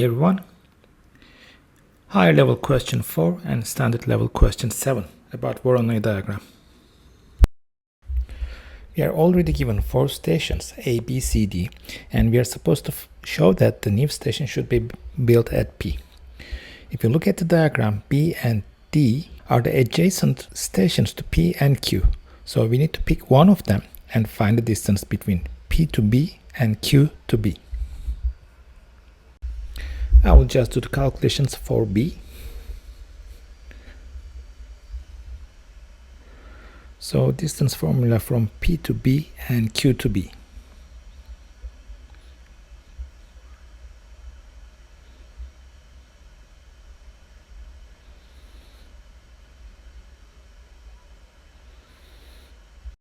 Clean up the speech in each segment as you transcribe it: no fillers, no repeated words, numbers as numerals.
Everyone, higher level question 4 and standard level question 7 about Voronoi diagram. We are already given 4 stations A, B, C, D, and we are supposed to show that the new station should be built at P. If you look at the diagram, B and D are the adjacent stations to P and Q, so we need to pick one of them and find the distance between P to B and Q to B. I will just do the calculations for B. So distance formula from P to B and Q to B.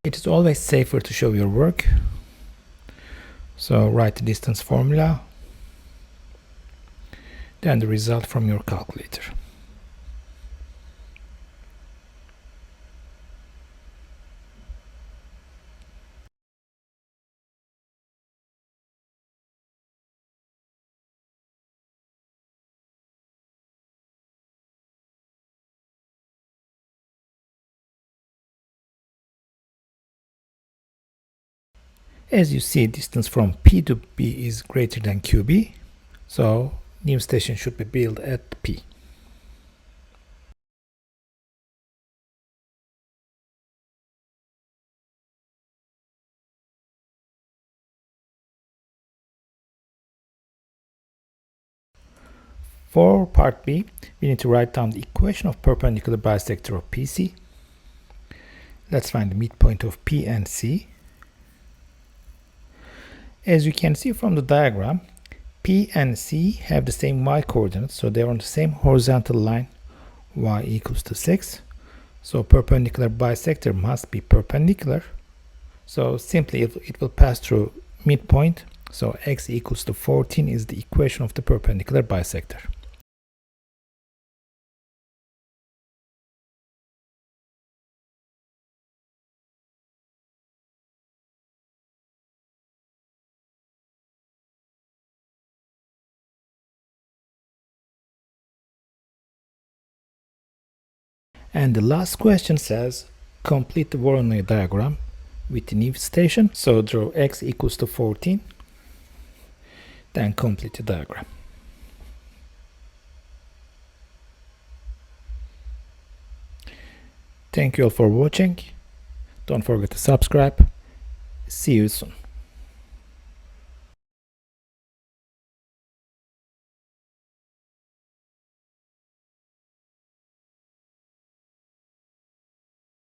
It is always safer to show your work. So write the distance formula, then the result from your calculator. As you see, distance from P to B is greater than QB, so new station should be built at P. For part B, we need to write down the equation of perpendicular bisector of PC. Let's find the midpoint of P and C. As you can see from the diagram, P and C have the same y coordinates, so they are on the same horizontal line, y equals to 6. So perpendicular bisector must be perpendicular. So simply it will pass through midpoint. So x equals to 14 is the equation of the perpendicular bisector. And the last question says, complete the Voronoi diagram with the new station. So draw x equals to 14, then complete the diagram. Thank you all for watching. Don't forget to subscribe. See you soon.